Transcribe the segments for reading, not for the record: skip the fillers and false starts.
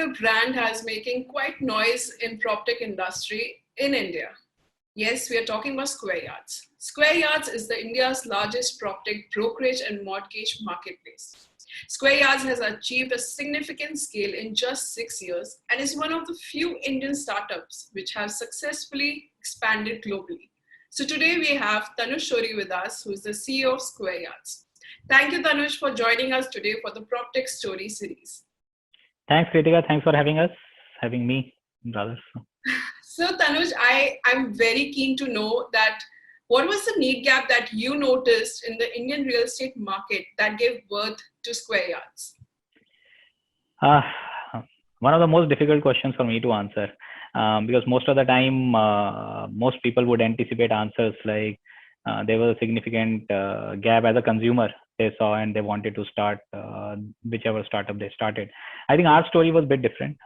your brand has making quite noise in PropTech industry in India. Yes, we are talking about Squareyards. Squareyards is the India's largest PropTech brokerage and mortgage marketplace. Squareyards has achieved a significant scale in just 6 years and is one of the few Indian startups which have successfully expanded globally. So today we have Tanuj Shori with us, who is the CEO of Squareyards. Thank you, Tanuj, for joining us today for the Proptech Story Series. Thanks, Kritika. Thanks for having me, brothers. So, Tanuj, I'm very keen to know that what was the need gap that you noticed in the Indian real estate market that gave birth to Squareyards? One of the most difficult questions for me to answer, because most of the time, most people would anticipate answers like there was a significant gap as a consumer they saw and they wanted to start whichever startup they started. I think our story was a bit different.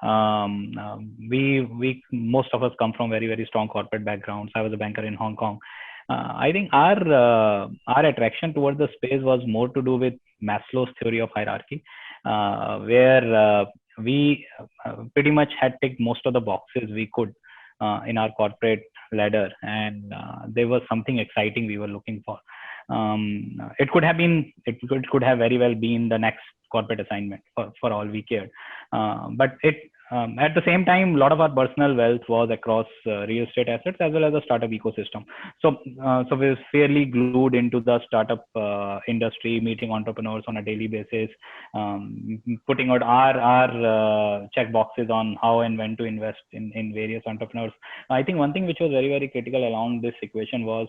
We most of us come from very, very strong corporate backgrounds. I was a banker in Hong Kong. I think our attraction towards the space was more to do with Maslow's theory of hierarchy, where we pretty much had ticked most of the boxes we could in our corporate ladder, and there was something exciting we were looking for. It could have very well been the next corporate assignment for all we cared, but at the same time, a lot of our personal wealth was across real estate assets as well as the startup ecosystem. So we were fairly glued into the startup industry, meeting entrepreneurs on a daily basis, putting out our check boxes on how and when to invest in various entrepreneurs. I think one thing which was very, very critical along this equation was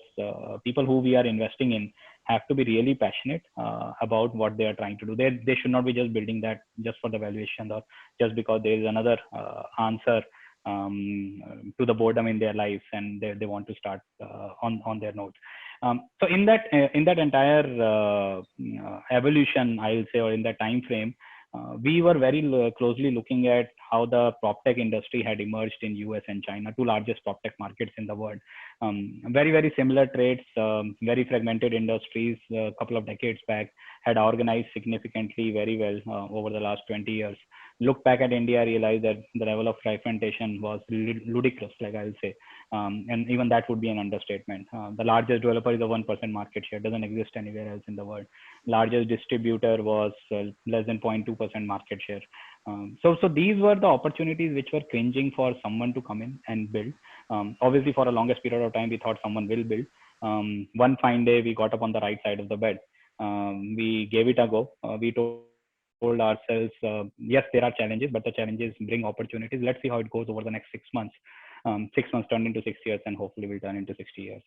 people who we are investing in have to be really passionate about what they are trying to do. They should not be just building that just for the valuation or just because there is another answer to the boredom in their lives and they want to start on their note. So in that entire evolution, I'll say, or in that time frame, we were very closely looking at how the PropTech industry had emerged in US and China, two largest PropTech markets in the world. Very, very similar traits, very fragmented industries a couple of decades back, had organized significantly very well over the last 20 years. Look back at India, realize that the level of fragmentation was ludicrous, like I'll say. And even that would be an understatement. The largest developer is a 1% market share, doesn't exist anywhere else in the world. Largest distributor was less than 0.2% market share. So these were the opportunities which were cringing for someone to come in and build. Obviously, for the longest period of time, we thought someone will build. One fine day, we got up on the right side of the bed. We gave it a go. We told ourselves, yes, there are challenges, but the challenges bring opportunities. Let's see how it goes over the next 6 months. 6 months turned into 6 years, and hopefully will turn into 60 years.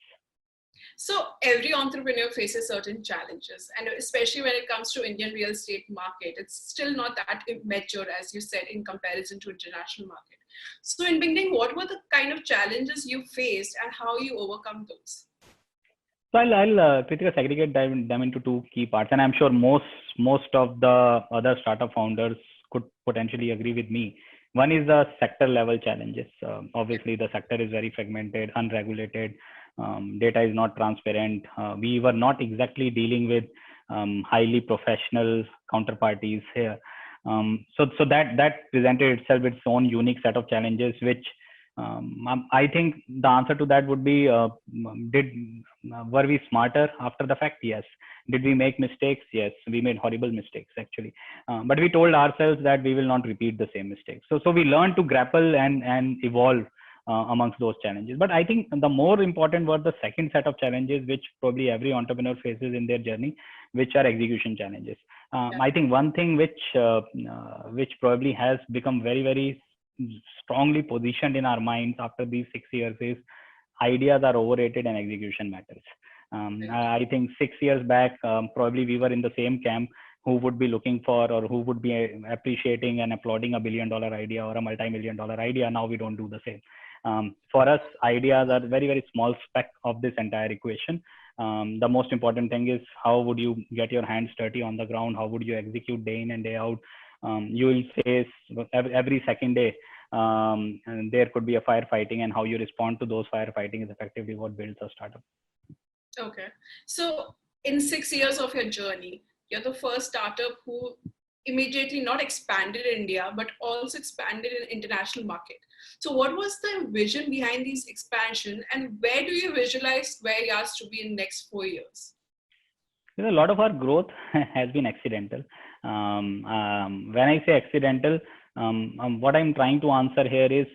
So every entrepreneur faces certain challenges, and especially when it comes to Indian real estate market, it's still not that mature, as you said, in comparison to international market. So in beginning, what were the kind of challenges you faced and how you overcome those? So I'll Kritika, segregate them into two key parts, and I'm sure most of the other startup founders could potentially agree with me. One is the sector level challenges. Obviously, the sector is very fragmented, unregulated. Data is not transparent. We were not exactly dealing with highly professional counterparties here. So that presented itself with its own unique set of challenges, which I think the answer to that would be, were we smarter after the fact? Yes. Did we make mistakes? Yes, we made horrible mistakes actually. But we told ourselves that we will not repeat the same mistakes. So we learned to grapple and evolve amongst those challenges. But I think the more important were the second set of challenges, which probably every entrepreneur faces in their journey, which are execution challenges. I think one thing which probably has become very, very strongly positioned in our minds after these 6 years is ideas are overrated and execution matters. I think 6 years back, probably we were in the same camp who would be looking for or who would be appreciating and applauding a $1 billion idea or a multi-million-dollar idea. Now we don't do the same. For us, ideas are very, very small speck of this entire equation. The most important thing is how would you get your hands dirty on the ground? How would you execute day in and day out? You will face every second day, and there could be a firefighting, and how you respond to those firefighting is effectively what builds a startup. Okay. So in 6 years of your journey, you're the first startup who immediately not expanded in India, but also expanded in international market. So what was the vision behind these expansion, and where do you visualize Squareyards to be in next 4 years? A lot of our growth has been accidental. When I say accidental, what I'm trying to answer here is,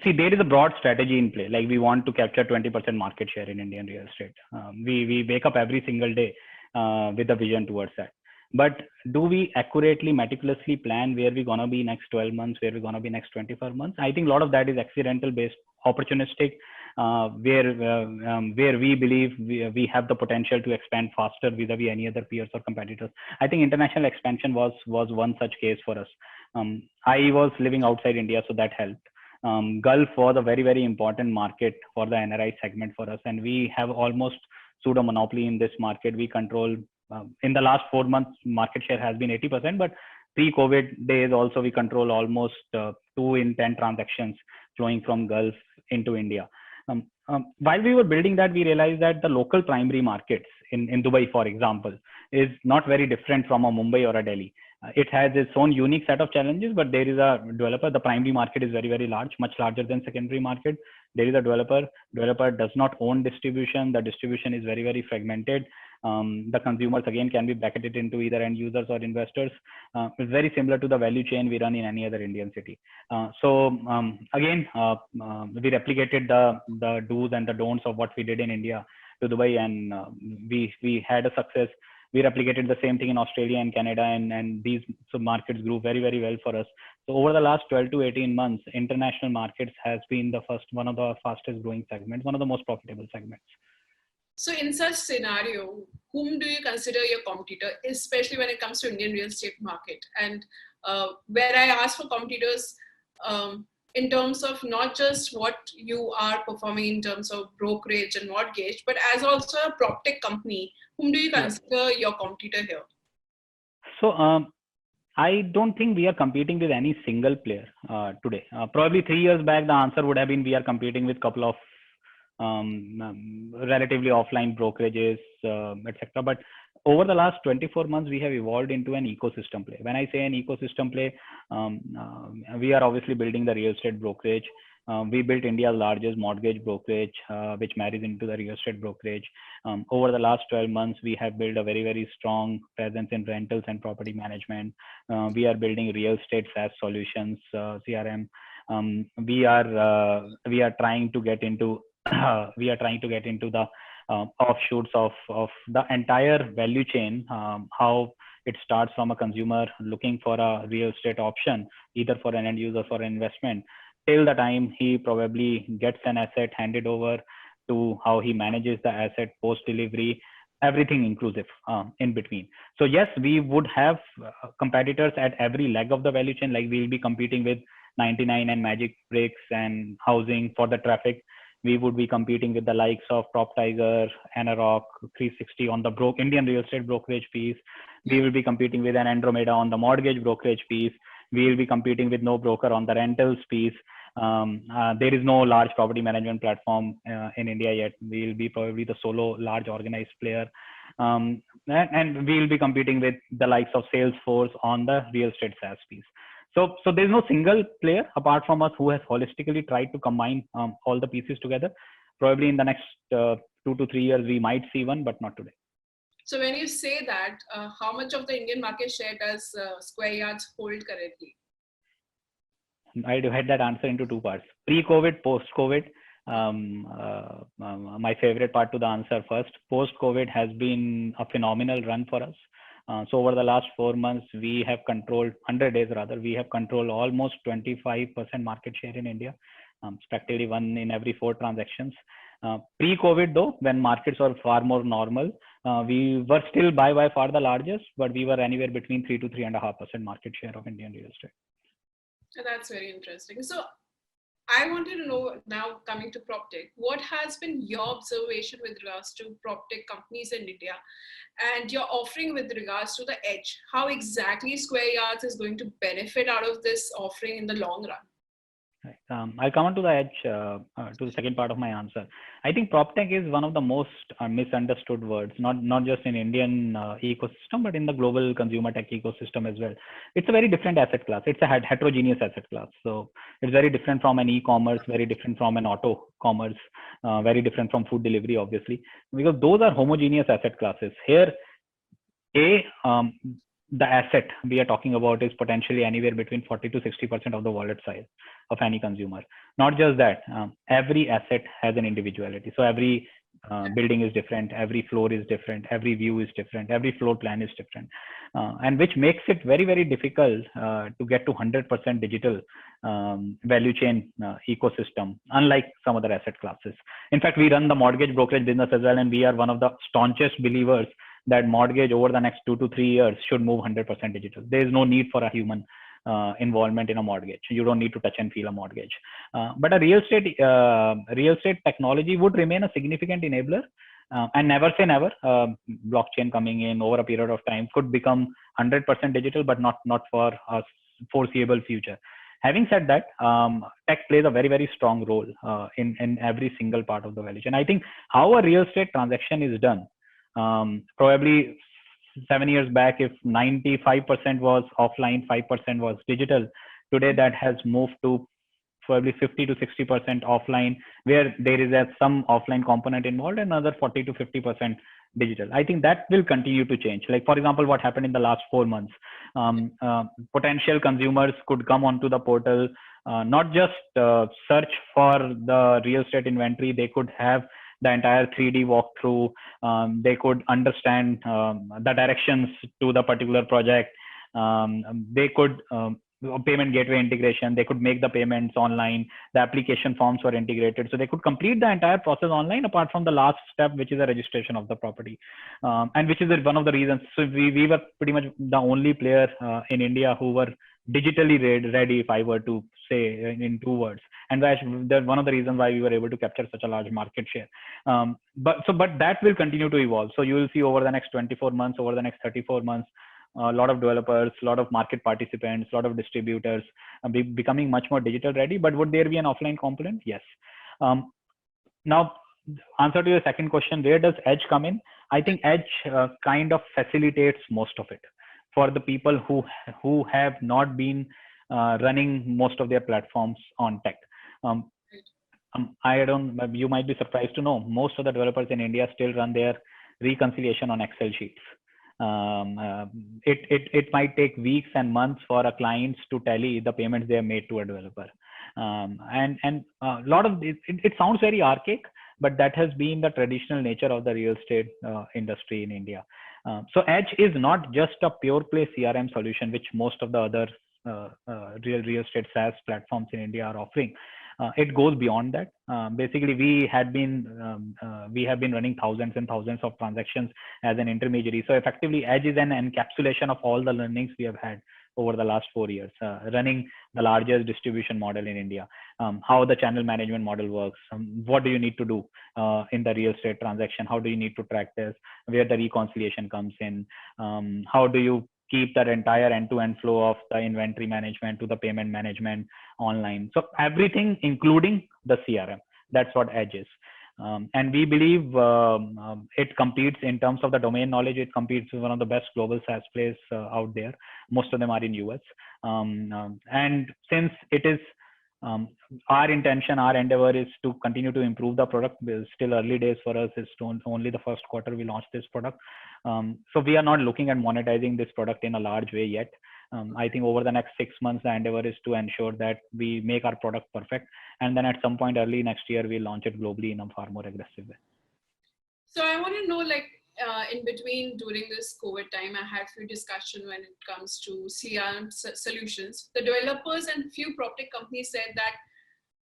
see, there is a broad strategy in play. Like, we want to capture 20% market share in Indian real estate. We wake up every single day with a vision towards that. But do we accurately, meticulously plan where we're gonna be next 12 months, where we're gonna be next 24 months? I think a lot of that is accidental based, opportunistic, where we believe we have the potential to expand faster vis-a-vis any other peers or competitors. I think international expansion was one such case for us. I was living outside India, so that helped. Gulf was a very, very important market for the NRI segment for us, and we have almost pseudo monopoly in this market. We control, in the last 4 months, market share has been 80%, but pre-COVID days also we control almost 2 in 10 transactions flowing from Gulf into India. While we were building that, we realized that the local primary markets in Dubai, for example, is not very different from a Mumbai or a Delhi. It has its own unique set of challenges, but there is a developer. The primary market is very, very large, much larger than secondary market. There is a developer does not own distribution. The distribution is very, very fragmented. The consumers, again, can be bracketed into either end users or investors. It's very similar to the value chain we run in any other Indian city. Again, we replicated the do's and the don'ts of what we did in India to Dubai, and we had a success. We replicated the same thing in Australia and Canada, and these markets grew very, very well for us. So over the last 12 to 18 months, international markets has been one of the fastest growing segments, one of the most profitable segments. So in such scenario, whom do you consider your competitor, especially when it comes to Indian real estate market? And where I ask for competitors, in terms of not just what you are performing in terms of brokerage and mortgage, but as also a Proptech company, whom do you consider your competitor here? So I don't think we are competing with any single player today. Probably 3 years back, the answer would have been we are competing with a couple of relatively offline brokerages, etc. But over the last 24 months, we have evolved into an ecosystem play. When I say an ecosystem play, we are obviously building the real estate brokerage. We built India's largest mortgage brokerage, which marries into the real estate brokerage. Over the last 12 months, we have built a very, very strong presence in rentals and property management. We are building real estate SaaS solutions, CRM. We are trying to get into the offshoots of the entire value chain, how it starts from a consumer looking for a real estate option, either for an end user for an investment, till the time he probably gets an asset handed over, to how he manages the asset post delivery, everything inclusive in between. So yes, we would have competitors at every leg of the value chain. Like, we'll be competing with 99 and Magic Bricks and housing for the traffic. We would be competing with the likes of PropTiger, Anarock, 360 on the Indian real estate brokerage piece. We will be competing with an Andromeda on the mortgage brokerage piece. We will be competing with no broker on the rentals piece. There is no large property management platform in India yet. We will be probably the solo large organized player. And we will be competing with the likes of Salesforce on the real estate SaaS piece. So there's no single player apart from us who has holistically tried to combine all the pieces together. Probably in the next 2 to 3 years, we might see one, but not today. So when you say that, how much of the Indian market share does Squareyards hold currently? I divide that answer into 2 parts. Pre-COVID, post-COVID. My favorite part to the answer first. Post-COVID has been a phenomenal run for us. So over the last 4 months, we have controlled, 100 days rather, we have controlled almost 25% market share in India, practically 1 in every 4 transactions. Pre-COVID though, when markets were far more normal, we were still by far the largest, but we were anywhere between 3 to 3.5% market share of Indian real estate. That's very interesting. So I wanted to know, now coming to Proptech, what has been your observation with regards to Proptech companies in India and your offering with regards to the edge? How exactly Squareyards is going to benefit out of this offering in the long run? Right. I'll come on to the edge, to the second part of my answer. I think PropTech is one of the most misunderstood words, not just in Indian ecosystem, but in the global consumer tech ecosystem as well. It's a very different asset class. It's a heterogeneous asset class. So it's very different from an e-commerce, very different from an auto commerce, very different from food delivery, obviously, because those are homogeneous asset classes. Here, the asset we are talking about is potentially anywhere between 40 to 60% of the wallet size of any consumer. Not just that, every asset has an individuality. So every building is different, every floor is different, every view is different, every floor plan is different, and which makes it very, very difficult to get to 100% digital value chain ecosystem, unlike some other asset classes. In fact, we run the mortgage brokerage business as well, and we are one of the staunchest believers that mortgage over the next 2 to 3 years should move 100% digital. There is no need for a human involvement in a mortgage. You don't need to touch and feel a mortgage. But a real estate technology would remain a significant enabler. And never say never. Blockchain coming in over a period of time could become 100% digital, but not for a foreseeable future. Having said that, tech plays a very, very strong role in every single part of the value chain. I think how a real estate transaction is done, probably 7 years back, if 95% was offline, 5% was digital, today that has moved to probably 50 to 60% offline, where there is some offline component involved, and another 40 to 50% digital. I think that will continue to change. Like, for example, what happened in the last 4 months, potential consumers could come onto the portal, not just search for the real estate inventory. They could have the entire 3D walkthrough. They could understand the directions to the particular project. They could payment gateway integration. They could make the payments online. The application forms were integrated, so they could complete the entire process online, apart from the last step, which is a registration of the property, and which is one of the reasons. So we were pretty much the only player in India who were digitally ready, if I were to say in 2 words. And that's one of the reasons why we were able to capture such a large market share. But that will continue to evolve. So you will see over the next 24 months, over the next 34 months, a lot of developers, a lot of market participants, a lot of distributors becoming much more digital ready. But would there be an offline component? Yes. Now, answer to your second question, where does Edge come in? I think Edge kind of facilitates most of it for the people who have not been running most of their platforms on tech. You might be surprised to know most of the developers in India still run their reconciliation on Excel sheets. It might take weeks and months for a clients to tally the payments they have made to a developer. And a lot of it sounds very archaic, but that has been the traditional nature of the real estate industry in India. So Edge is not just a pure play CRM solution, which most of the other real estate SaaS platforms in India are offering. It goes beyond that. Basically, we have been running thousands and thousands of transactions as an intermediary. So effectively, Edge is an encapsulation of all the learnings we have had over the last 4 years, running the largest distribution model in India, how the channel management model works, what do you need to do in the real estate transaction, how do you need to track this, where the reconciliation comes in, how do you keep that entire end-to-end flow of the inventory management to the payment management online. So everything, including the CRM. That's what Edge is. And we believe it competes in terms of the domain knowledge. It competes with one of the best global SaaS players out there. Most of them are in US. And since it is our intention, our endeavor is to continue to improve the product. It's still early days for us. It's only the first quarter we launched this product. So we are not looking at monetizing this product in a large way yet. I think over the next 6 months, the endeavor is to ensure that we make our product perfect. And then at some point early next year, we'll launch it globally in a far more aggressive way. So I want to know, like, in between during this COVID time, I had a few discussions when it comes to CRM solutions. The developers and few PropTech companies said that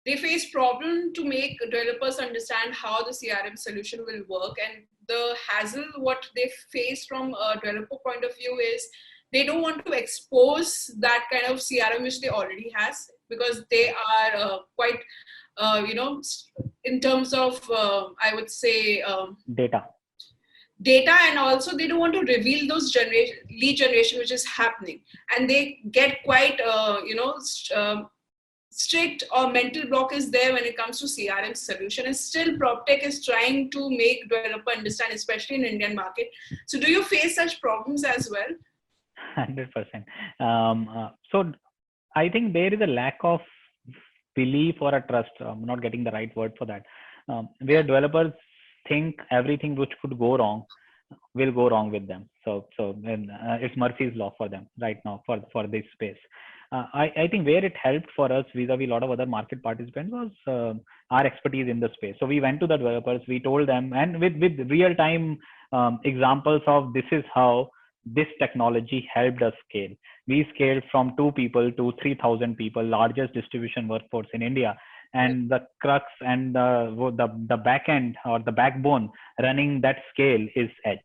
they face problem to make developers understand how the CRM solution will work. And the hassle, what they face from a developer point of view is they don't want to expose that kind of CRM which they already has, because they are quite, in terms of, I would say, data, and also they don't want to reveal those lead generation which is happening, and they get quite strict or mental block is there when it comes to CRM solution, and still PropTech is trying to make developer understand, especially in Indian market. So do you face such problems as well? 100%. So I think there is a lack of belief or a trust. I'm not getting the right word for that. Where developers think everything which could go wrong will go wrong with them. And it's Murphy's law for them right now for this space. I think where it helped for us vis-a-vis a lot of other market participants was our expertise in the space. So we went to the developers, we told them, and with real time examples of this is how this technology helped us scale. We scaled from 2 people to 3,000 people, largest distribution workforce in India. And the crux and the back end or the backbone running that scale is Edge,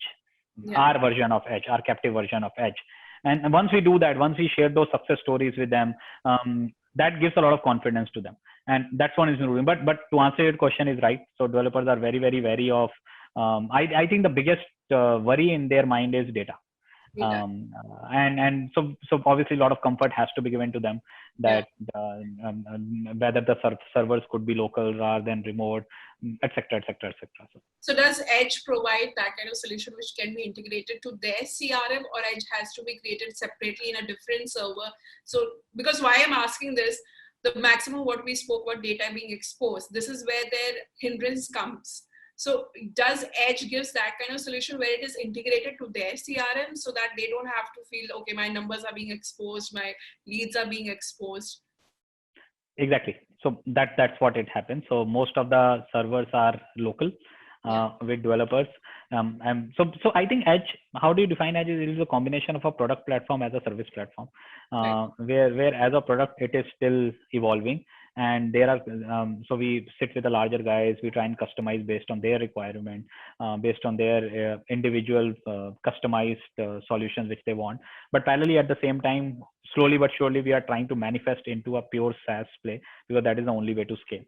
our version of Edge, our captive version of Edge. And once we do that, once we share those success stories with them, that gives a lot of confidence to them. And that's one is moving. But to answer your question is right. So developers are very, very wary of. I think the biggest worry in their mind is data. And so obviously a lot of comfort has to be given to them that whether the servers could be local rather than remote, etc. So does Edge provide that kind of solution which can be integrated to their CRM, or Edge has to be created separately in a different server? So because why I'm asking this, the maximum what we spoke about data being exposed, this is where their hindrance comes. So does Edge gives that kind of solution where it is integrated to their CRM so that they don't have to feel, okay, my numbers are being exposed, my leads are being exposed? Exactly. So that's what it happens. So most of the servers are local with developers. And so I think Edge, how do you define Edge? It is a combination of a product platform as a service platform, where as a product, it is still evolving. And there are, so we sit with the larger guys, we try and customize based on their requirement, based on their individual customized solutions which they want. But parallelly at the same time, slowly but surely, we are trying to manifest into a pure SaaS play because that is the only way to scale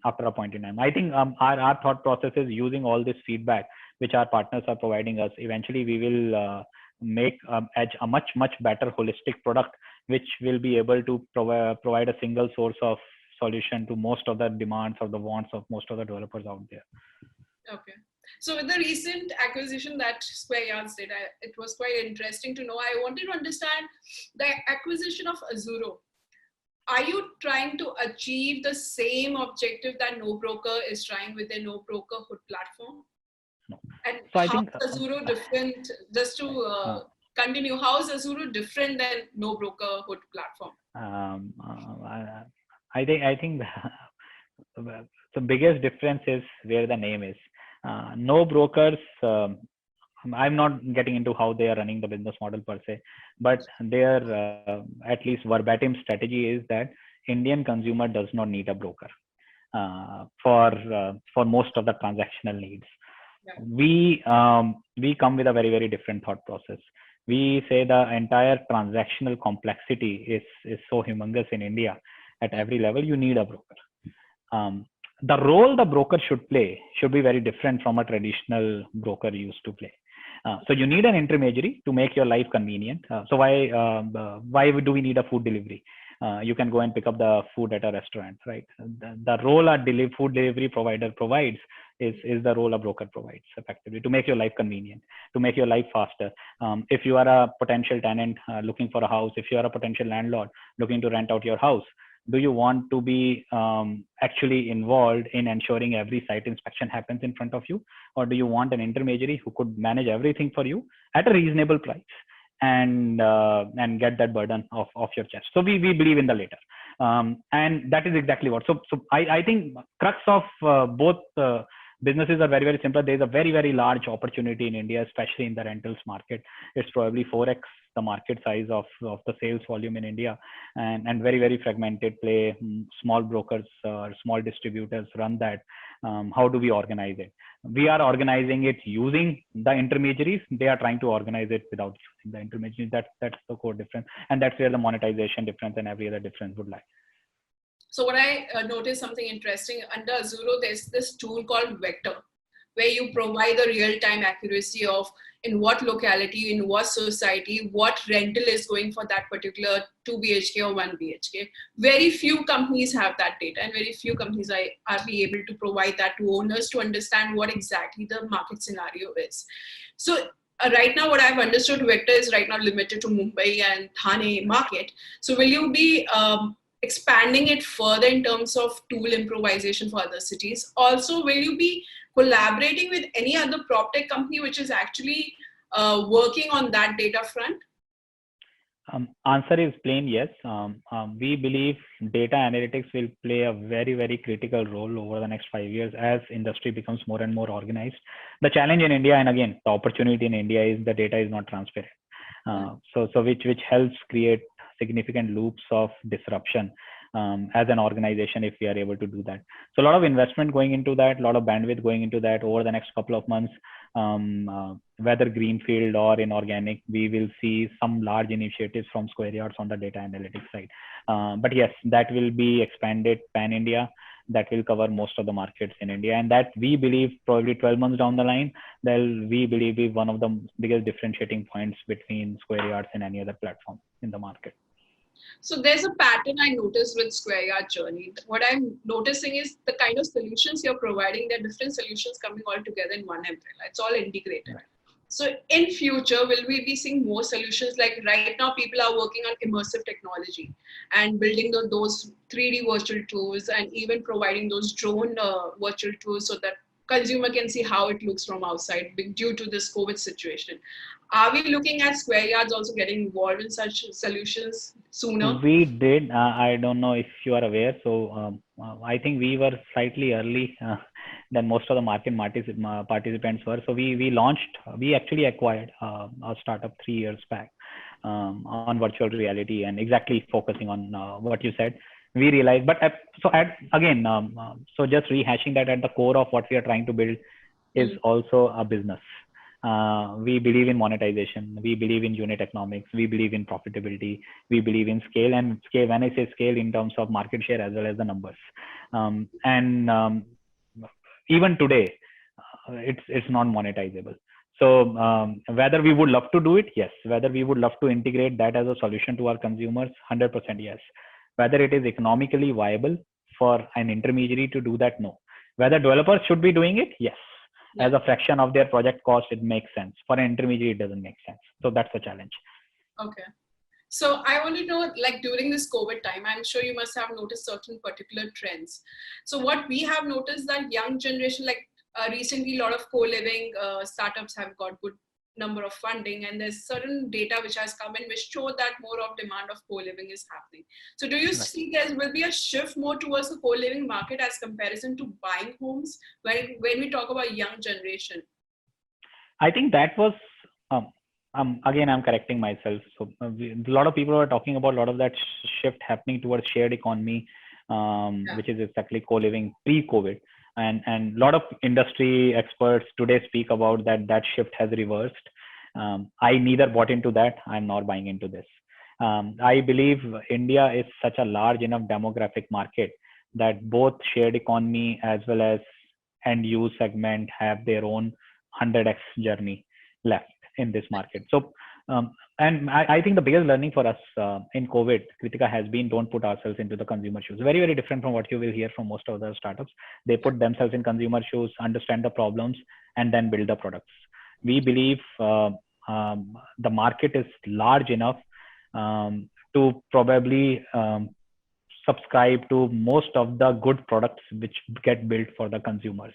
after a point in time. I think our thought process is using all this feedback which our partners are providing us. Eventually, we will make Edge a much better holistic product which will be able to provide a single source of solution to most of the demands or the wants of most of the developers out there. Okay. So with the recent acquisition that Squareyards did, it was quite interesting to know. I wanted to understand the acquisition of Azuro. Are you trying to achieve the same objective that NoBroker is trying with their NoBroker Hood platform? No. And so how is Azuro different? Just to continue, how is Azuro different than NoBroker Hood platform? I think the biggest difference is where the name is. No brokers. I'm not getting into how they are running the business model per se, but their at least verbatim strategy is that Indian consumer does not need a broker for most of the transactional needs. We come with a very different thought process. We say the entire transactional complexity is so humongous in India at every level. You need a broker. The role the broker should play should be very different from a traditional broker used to play. So you need an intermediary to make your life convenient. So why do we need a food delivery? You can go and pick up the food at a restaurant, right? The role a food delivery provider provides is the role a broker provides effectively to make your life convenient, to make your life faster. If you are a potential tenant looking for a house, if you are a potential landlord looking to rent out your house, do you want to be actually involved in ensuring every site inspection happens in front of you? Or do you want an intermediary who could manage everything for you at a reasonable price and get that burden off your chest? So we believe in the latter. And that is exactly what. So I think crux of both businesses are very simple. There's a very large opportunity in India, especially in the rentals market. It's probably 4x the market size of the sales volume in India, and very fragmented play. Small brokers or small distributors run that. How do we organize it? We are organizing it using the intermediaries. They are trying to organize it without using the intermediaries. That's the core difference, and that's where the monetization difference and every other difference would lie. So what I noticed something interesting under Azuro, there's this tool called Vector. where you provide the real-time accuracy of in what locality, in what society, what rental is going for that particular 2 BHK or 1 BHK. Very few companies have that data, and very few companies are be able to provide that to owners to understand what exactly the market scenario is. So right now, what I've understood, Vector is right now limited to Mumbai and Thane market. So will you be expanding it further in terms of tool improvisation for other cities? Also, will you be collaborating with any other PropTech company which is actually working on that data front? Answer is plain yes. We believe data analytics will play a very, very critical role over the next 5 years as industry becomes more and more organized. The challenge in India, and again, the opportunity in India, is the data is not transparent. So which helps create significant loops of disruption as an organization if we are able to do that. So a lot of investment going into that, a lot of bandwidth going into that over the next couple of months. Whether greenfield or inorganic, we will see some large initiatives from Squareyards on the data analytics side. But yes, that will be expanded pan-India. That will cover most of the markets in India, and that we believe probably 12 months down the line, we believe be one of the biggest differentiating points between Squareyards and any other platform in the market. So there's a pattern I noticed with Squareyard journey. What I'm noticing is the kind of solutions you're providing, there are different solutions coming all together in one umbrella. It's all integrated. Right. So in future, will we be seeing more solutions? Like right now, people are working on immersive technology and building those 3D virtual tours and even providing those drone virtual tours so that consumer can see how it looks from outside due to this COVID situation. Are we looking at Squareyards also getting involved in such solutions sooner? We did. I don't know if you are aware. So I think we were slightly early than most of the market participants were. So we actually acquired a startup 3 years back on virtual reality and exactly focusing on what you said. We realized, but so just rehashing that at the core of what we are trying to build is also a business. We believe in monetization. We believe in unit economics. We believe in profitability. We believe in scale, and scale. When I say scale, in terms of market share as well as the numbers. Even today, it's not monetizable. So whether we would love to do it, yes. Whether we would love to integrate that as a solution to our consumers, 100% yes. Whether it is economically viable for an intermediary to do that, no. Whether developers should be doing it, yes. As a fraction of their project cost, it makes sense. For an intermediary, it doesn't make sense. So that's the challenge. Okay. So I want to know, like during this COVID time, I'm sure you must have noticed certain particular trends. So what we have noticed that young generation, like recently, a lot of co-living startups have got good number of funding, and there's certain data which has come in which show that more of demand of co-living is happening. So do you see there will be a shift more towards the co-living market as comparison to buying homes when we talk about young generation? I think that was again, I'm correcting myself. So a lot of people are talking about a lot of that shift happening towards shared economy, which is exactly co-living pre-COVID. And a lot of industry experts today speak about that shift has reversed. I neither bought into that. I'm not buying into this. I believe India is such a large enough demographic market that both shared economy as well as end use segment have their own 100x journey left in this market. So, and I think the biggest learning for us in COVID, Kritika, has been don't put ourselves into the consumer shoes. Very, very different from what you will hear from most of the startups. They put themselves in consumer shoes, understand the problems, and then build the products. We believe the market is large enough to probably subscribe to most of the good products which get built for the consumers.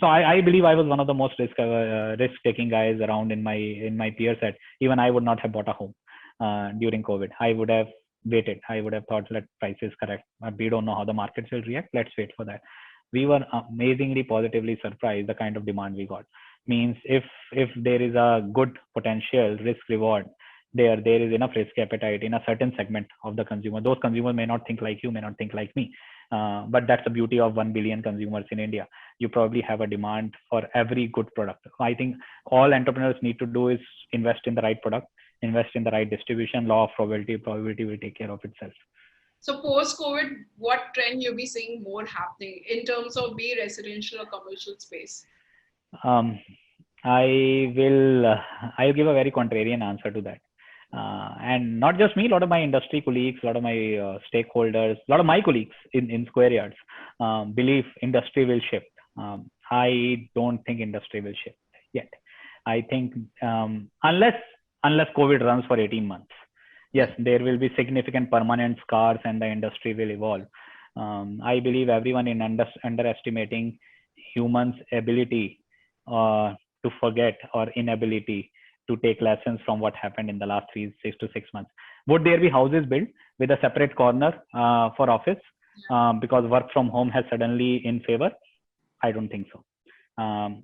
So I believe I was one of the most risk-taking guys around in my peer set. Even I would not have bought a home during COVID. I would have waited. I would have thought, let prices correct. We don't know how the markets will react. Let's wait for that. We were amazingly positively surprised the kind of demand we got. Means if there is a good potential risk reward, there is enough risk appetite in a certain segment of the consumer. Those consumers may not think like you, may not think like me. But that's the beauty of 1 billion consumers in India. You probably have a demand for every good product. I think all entrepreneurs need to do is invest in the right product, invest in the right distribution. Law of probability will take care of itself. So post-COVID, what trend you'll be seeing more happening in terms of be residential or commercial space? Um, I will. I'll give a very contrarian answer to that. And not just me, a lot of my industry colleagues, a lot of my stakeholders, a lot of my colleagues in Squareyards believe industry will shift. I don't think industry will shift yet. I think unless COVID runs for 18 months, yes, there will be significant permanent scars and the industry will evolve. I believe everyone in underestimating humans' ability to forget or inability to take lessons from what happened in the last 6 to 6 months. Would there be houses built with a separate corner for office because work from home has suddenly in favor? I don't think so.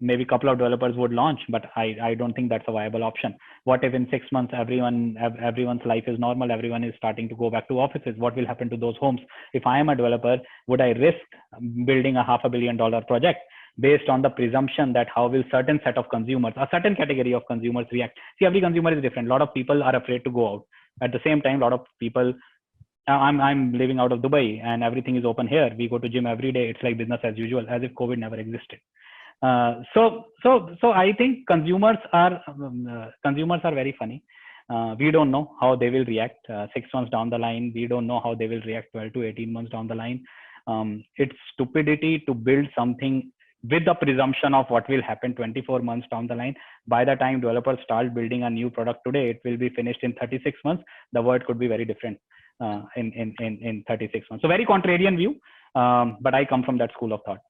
Maybe a couple of developers would launch, but I don't think that's a viable option. What if in 6 months everyone's life is normal, everyone is starting to go back to offices? What will happen to those homes? If I am a developer, would I risk building a $500 million project based on the presumption that how will certain set of consumers, a certain category of consumers react? See, every consumer is different. A lot of people are afraid to go out. At the same time, a lot of people, I'm living out of Dubai and everything is open here. We go to gym every day. It's like business as usual, as if COVID never existed. So I think consumers are very funny. We don't know how they will react 6 months down the line. We don't know how they will react 12 to 18 months down the line. It's stupidity to build something with the presumption of what will happen 24 months down the line. By the time developers start building a new product today, it will be finished in 36 months. The world could be very different in 36 months. So very contrarian view. But I come from that school of thought.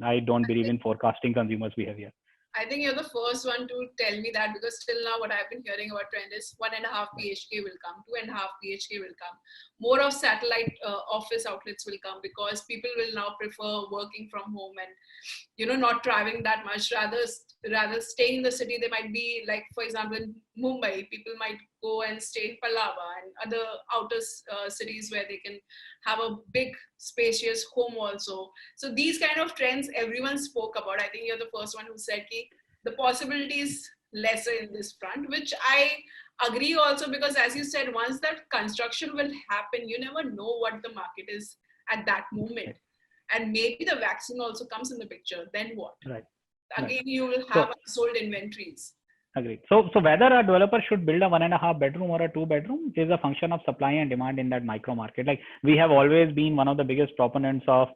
I don't believe in forecasting consumers' behavior. I think you're the first one to tell me that, because till now what I've been hearing about trend is 1.5 BHK will come, 2.5 BHK will come. More of satellite office outlets will come because people will now prefer working from home and not traveling that much. Rather staying in the city. They might be like, for example, in Mumbai, people might go and stay in Palava and other outer cities where they can have a big spacious home also. So these kind of trends everyone spoke about. I think you're the first one who said the possibility is lesser in this front, which I agree also, because as you said, once that construction will happen, you never know what the market is at that moment. And maybe the vaccine also comes in the picture. Then what? Right. Again, you will have unsold inventories. Agreed. So whether a developer should build a 1.5 bedroom or a 2 bedroom is a function of supply and demand in that micro market. Like we have always been one of the biggest proponents of,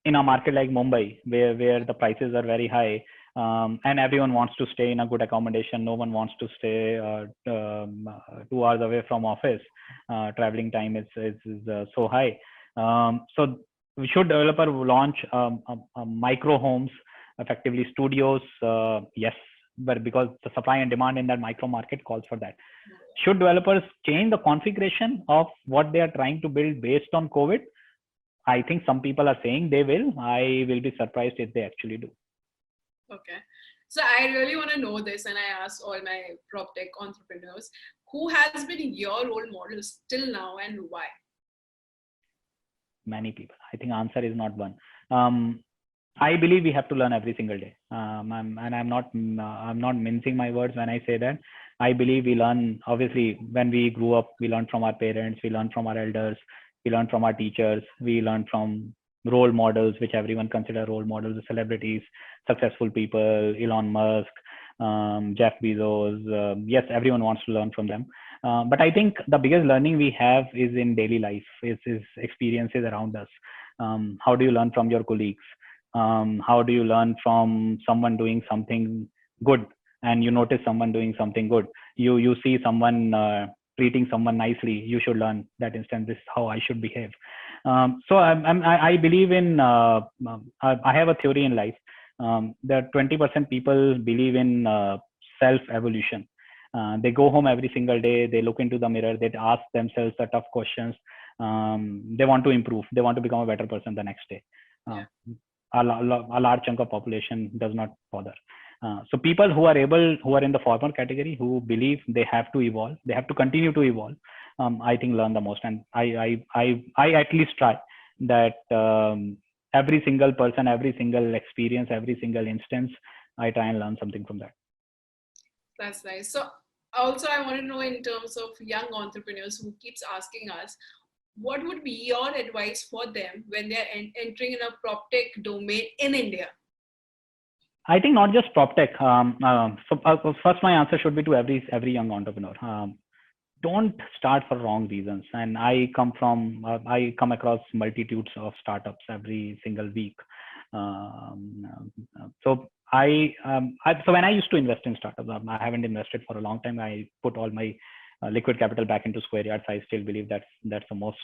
in a market like Mumbai, where the prices are very high, and everyone wants to stay in a good accommodation. No one wants to stay 2 hours away from office. Traveling time is so high. So should developer launch micro homes, effectively studios? Yes, but because the supply and demand in that micro market calls for that. Should developers change the configuration of what they are trying to build based on COVID? I think some people are saying they will. I will be surprised if they actually do. Okay. So I really want to know this, and I asked all my PropTech entrepreneurs, who has been your role models till now and why? Many people. I think answer is not one. I believe we have to learn every single day. I'm not mincing my words when I say that. I believe we learn, obviously, when we grew up, we learned from our parents, we learned from our elders, we learned from our teachers, we learned from role models, which everyone consider role models, celebrities, successful people, Elon Musk, Jeff Bezos. Yes, everyone wants to learn from them. But I think the biggest learning we have is in daily life, is experiences around us. How do you learn from your colleagues? How do you learn from someone doing something good and you notice someone doing something good? You see someone treating someone nicely, you should learn that instant, this is how I should behave. So I believe in, I have a theory in life that 20% people believe in self-evolution. They go home every single day, they look into the mirror, they ask themselves a tough questions. They want to improve, they want to become a better person the next day. A large chunk of population does not bother. So people who are in the former category, who believe they have to evolve, they have to continue to evolve, I think learn the most. And I at least try that. Every single person, every single experience, every single instance, I try and learn something from that. That's nice. So also I want to know, in terms of young entrepreneurs who keeps asking us, what would be your advice for them when they're entering in a PropTech domain in India? I think not just PropTech. First, my answer should be to every young entrepreneur. Don't start for wrong reasons. And I come across multitudes of startups every single week. So so when I used to invest in startups, I haven't invested for a long time. I put all my liquid capital back into Squareyards. I still believe that's the most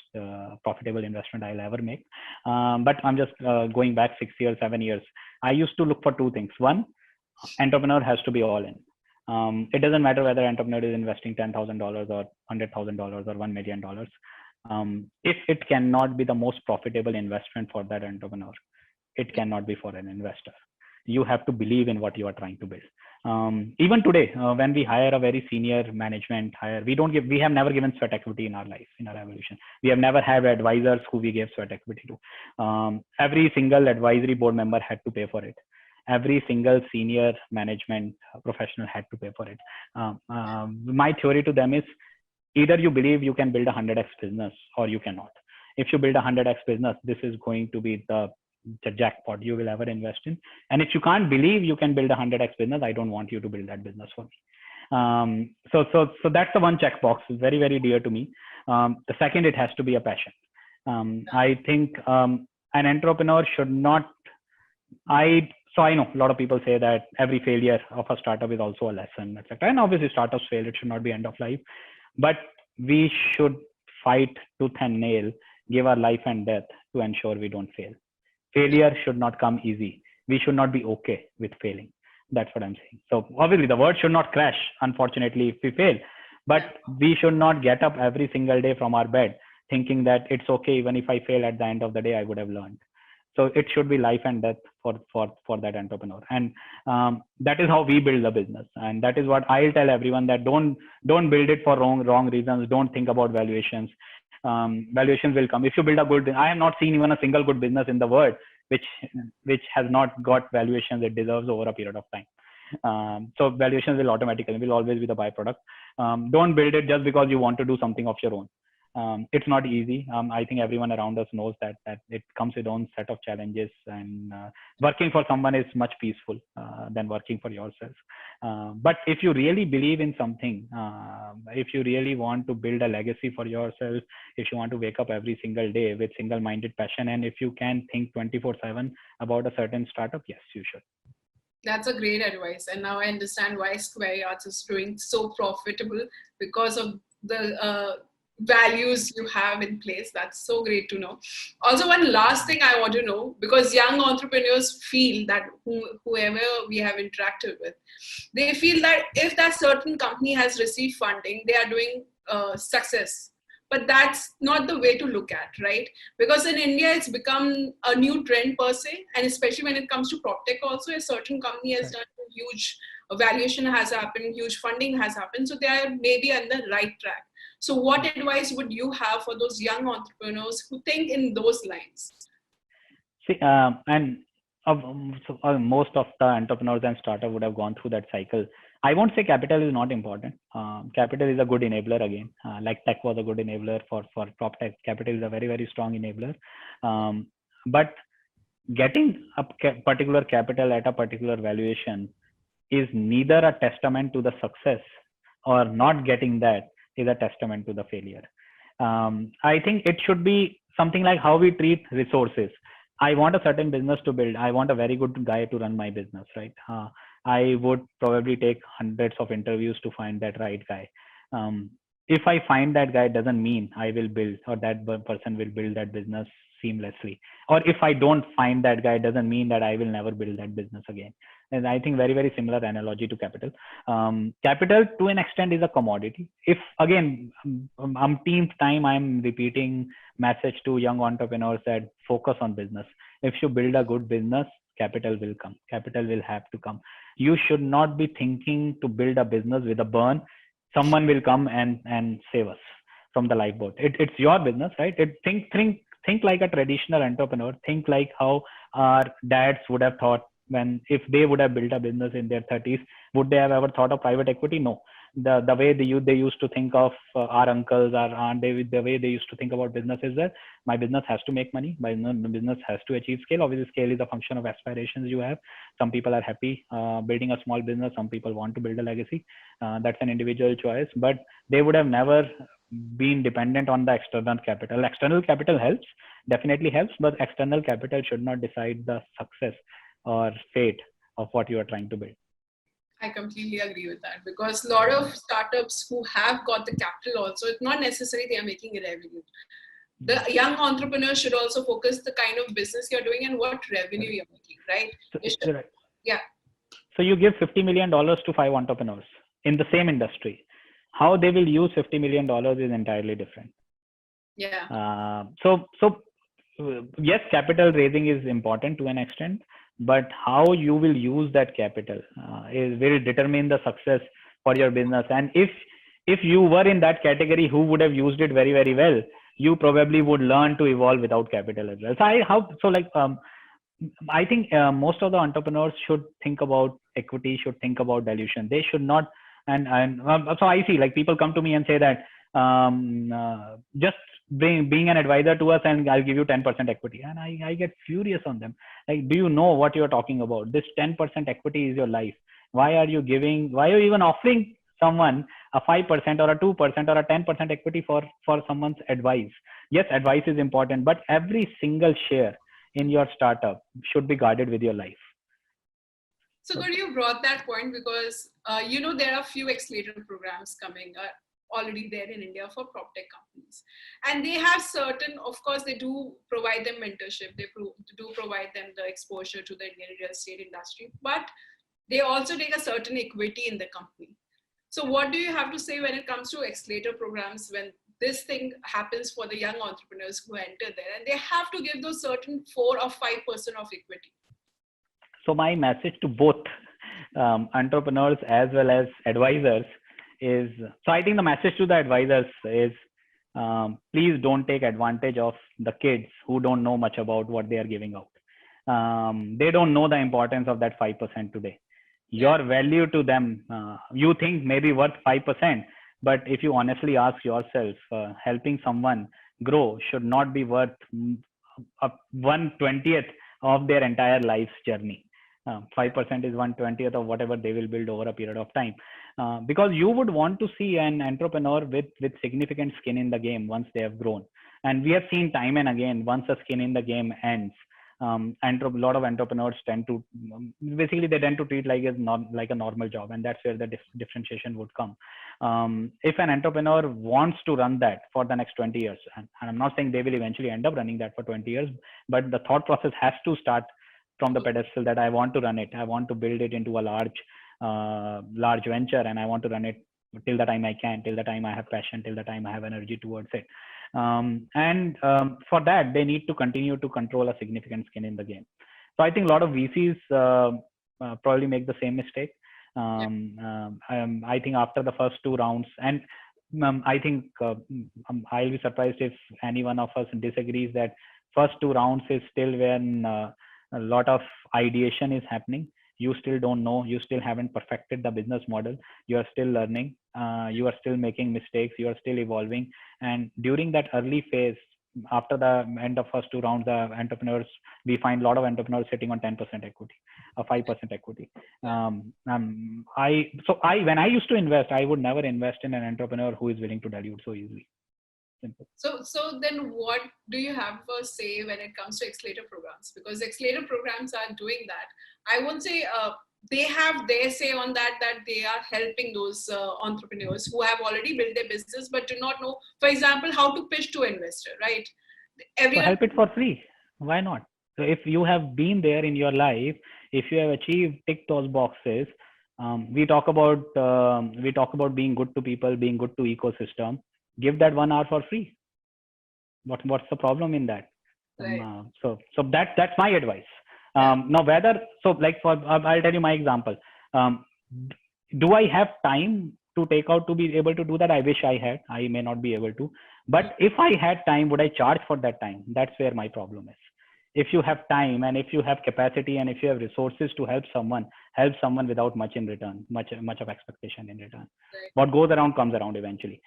profitable investment I'll ever make. But I'm just going back 6 years, 7 years. I used to look for two things. One, entrepreneur has to be all in. It doesn't matter whether entrepreneur is investing $10,000 or $100,000 or $1 million. If it cannot be the most profitable investment for that entrepreneur, it cannot be for an investor. You have to believe in what you are trying to build. Even today, when we hire a very senior management hire, we have never given sweat equity in our life, in our evolution. We have never had advisors who we gave sweat equity to. Every single advisory board member had to pay for it. Every single senior management professional had to pay for it. My theory to them is either you believe you can build a 100x business or you cannot. If you build a 100x business, this is going to be the jackpot you will ever invest in. And if you can't believe you can build a 100x business, I don't want you to build that business for me. So that's the one checkbox, very, very dear to me. The second, it has to be a passion. I think an entrepreneur should not, so I know a lot of people say that every failure of a startup is also a lesson, etc. And obviously startups fail, it should not be end of life. But we should fight tooth and nail, give our life and death to ensure we don't fail. Failure should not come easy. We should not be okay with failing. That's what I'm saying. So obviously the world should not crash, unfortunately, if we fail. But we should not get up every single day from our bed thinking that it's okay, even if I fail at the end of the day, I would have learned. So it should be life and death for that entrepreneur. And that is how we build the business. And that is what I'll tell everyone, that don't build it for wrong reasons. Don't think about valuations. Valuations will come. If you build a good, I have not seen even a single good business in the world which has not got valuations it deserves over a period of time. So valuations will always be the byproduct. Don't build it just because you want to do something of your own. It's not easy. I think everyone around us knows that it comes with own set of challenges, and working for someone is much peaceful than working for yourself. But if you really believe in something, if you really want to build a legacy for yourself, if you want to wake up every single day with single-minded passion, and if you can think 24/7 about a certain startup, yes, you should. That's a great advice. And now I understand why Squareyards is doing so profitable, because of the values you have in place. That's so great to know. Also, one last thing I want to know, because young entrepreneurs feel that whoever we have interacted with, they feel that if that certain company has received funding, they are doing success. But that's not the way to look at, right? Because in India, it's become a new trend per se, and especially when it comes to PropTech also, a certain company has done huge valuation has happened, huge funding has happened, so they are maybe on the right track. So what advice would you have for those young entrepreneurs who think in those lines? See, most of the entrepreneurs and startups would have gone through that cycle. I won't say capital is not important. Capital is a good enabler again. Like tech was a good enabler for PropTech. Capital is a very, very strong enabler. But getting a particular capital at a particular valuation is neither a testament to the success, or not getting that is a testament to the failure. I think it should be something like how we treat resources. I want a certain business to build. I want a very good guy to run my business, right? I would probably take hundreds of interviews to find that right guy. If I find that guy, doesn't mean I will build, or that person will build that business seamlessly. Or if I don't find that guy, doesn't mean that I will never build that business again. And I think very, very similar analogy to capital. Capital to an extent is a commodity. If again, umpteenth time I'm repeating message to young entrepreneurs that focus on business. If you build a good business, capital will come. Capital will have to come. You should not be thinking to build a business with a burn. Someone will come and save us from the lifeboat. It's your business, right? Think like a traditional entrepreneur. Think like how our dads would have thought if they would have built a business in their 30s. Would they have ever thought of private equity? No. the way they used to think of our uncles, our aunt, the way they used to think about business is that my business has to make money, my business has to achieve scale. Obviously, scale is a function of aspirations you have. Some people are happy building a small business. Some people want to build a legacy. That's an individual choice, but they would have never been dependent on the external capital. External capital helps, definitely helps, but external capital should not decide the success or fate of what you are trying to build. I completely agree with that, because a lot of startups who have got the capital also, it's not necessary they are making a revenue. The young entrepreneurs should also focus the kind of business you're doing and what revenue you're making, right? Right. Yeah. So you give $50 million to 5 entrepreneurs in the same industry. How they will use $50 million is entirely different. Yeah. So yes, capital raising is important to an extent, but how you will use that capital will determine the success for your business. And if you were in that category who would have used it very, very well, you probably would learn to evolve without capital as well. I think most of the entrepreneurs should think about equity, should think about dilution. They should not. And so I see, like, people come to me and say that just being an advisor to us and I'll give you 10% equity. And I get furious on them. Like, do you know what you're talking about? This 10% equity is your life. Why are you even offering someone a 5% or a 2% or a 10% equity for someone's advice? Yes, advice is important, but every single share in your startup should be guarded with your life. So good you brought that point, because there are few accelerator programs coming already there in India for PropTech companies, and they have certain, of course, they do provide them mentorship, they do provide them the exposure to the Indian real estate industry, but they also take a certain equity in the company. So what do you have to say when it comes to accelerator programs, when this thing happens for the young entrepreneurs who enter there and they have to give those certain 4 or 5% of equity? So my message to both entrepreneurs as well as advisors is, so I think the message to the advisors is, please don't take advantage of the kids who don't know much about what they are giving out. They don't know the importance of that 5% today. Your value to them, you think maybe worth 5%, but if you honestly ask yourself, helping someone grow should not be worth 1/20th of their entire life's journey. 5% is 1/20th of whatever they will build over a period of time. Because you would want to see an entrepreneur with significant skin in the game once they have grown. And we have seen time and again, once the skin in the game ends, a lot of entrepreneurs tend to treat like a normal job, and that's where the differentiation would come. If an entrepreneur wants to run that for the next 20 years, and I'm not saying they will eventually end up running that for 20 years, but the thought process has to start from the pedestal that I want to run it. I want to build it into a large venture, and I want to run it till the time I can, till the time I have passion, till the time I have energy towards it. For that, they need to continue to control a significant skin in the game. So I think a lot of VCs probably make the same mistake. I think after the first 2 rounds, and I think I'll be surprised if any one of us disagrees that first 2 rounds is still when a lot of ideation is happening. You still don't know, you still haven't perfected the business model, you are still learning, you are still making mistakes, you are still evolving. And during that early phase, after the end of first 2 rounds, we find a lot of entrepreneurs sitting on 10% equity, or 5% equity. When I used to invest, I would never invest in an entrepreneur who is willing to dilute so easily. Simple. So then what do you have for say when it comes to accelerator programs? Because accelerator programs are doing that. I won't say they have their say on that they are helping those entrepreneurs who have already built their business but do not know, for example, how to pitch to an investor, right? So help it for free. Why not? So if you have been there in your life, if you have achieved, tick those boxes, we talk about being good to people, being good to ecosystem. Give that 1 hour for free. What's the problem in that? Right. So that's my advice. Now I'll tell you my example. Do I have time to take out to be able to do that? I wish I had. I may not be able to. But if I had time, would I charge for that time? That's where my problem is. if you have time and if you have capacity and if you have resources to help someone without much in return, much of expectation in return. Right. What goes around comes around eventually.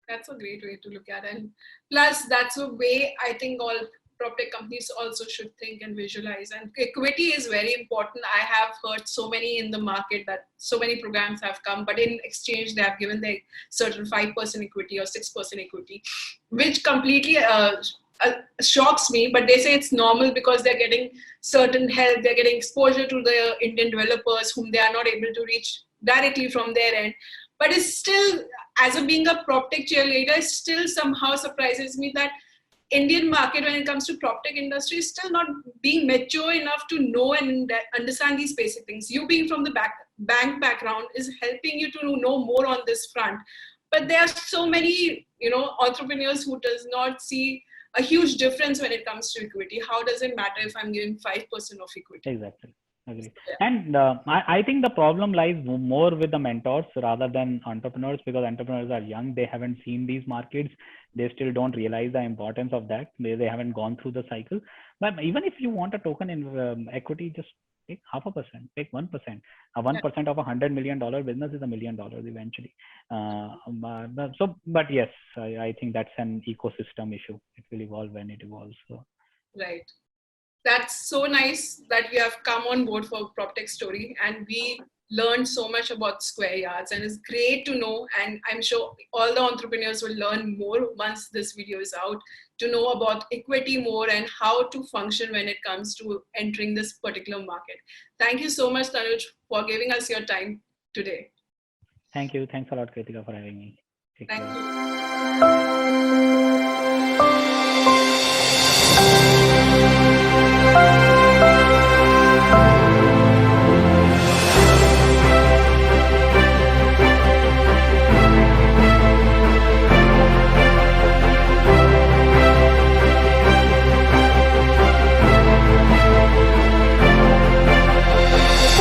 That's a great way to look at it. And plus, that's a way I think all PropTech companies also should think and visualize. And equity is very important. I have heard so many in the market that so many programs have come, but in exchange, they have given the certain 5% equity or 6% equity, which completely shocks me. But they say it's normal because they're getting certain help. They're getting exposure to the Indian developers whom they are not able to reach directly from their end. But it's still, as a being a PropTech cheerleader, it still somehow surprises me that Indian market, when it comes to PropTech industry, is still not being mature enough to know and understand these basic things. You being from the bank background is helping you to know more on this front. But there are so many, entrepreneurs who does not see a huge difference when it comes to equity. How does it matter if I'm giving 5% of equity? Exactly. Agree. Yeah. And I think the problem lies more with the mentors rather than entrepreneurs, because entrepreneurs are young. They haven't seen these markets. They still don't realize the importance of that. They haven't gone through the cycle. But even if you want a token in equity, just take 0.5%, take 1%. 1% of $100 million business is $1 million eventually. But yes, I think that's an ecosystem issue. It will evolve when it evolves. So. Right. That's so nice that you have come on board for Proptech Story, and we learned so much about Squareyards, and it's great to know, and I'm sure all the entrepreneurs will learn more once this video is out, to know about equity more and how to function when it comes to entering this particular market. Thank you so much, Tanuj, for giving us your time today. Thank you. Thanks a lot, Kritika, for having me. Thank you.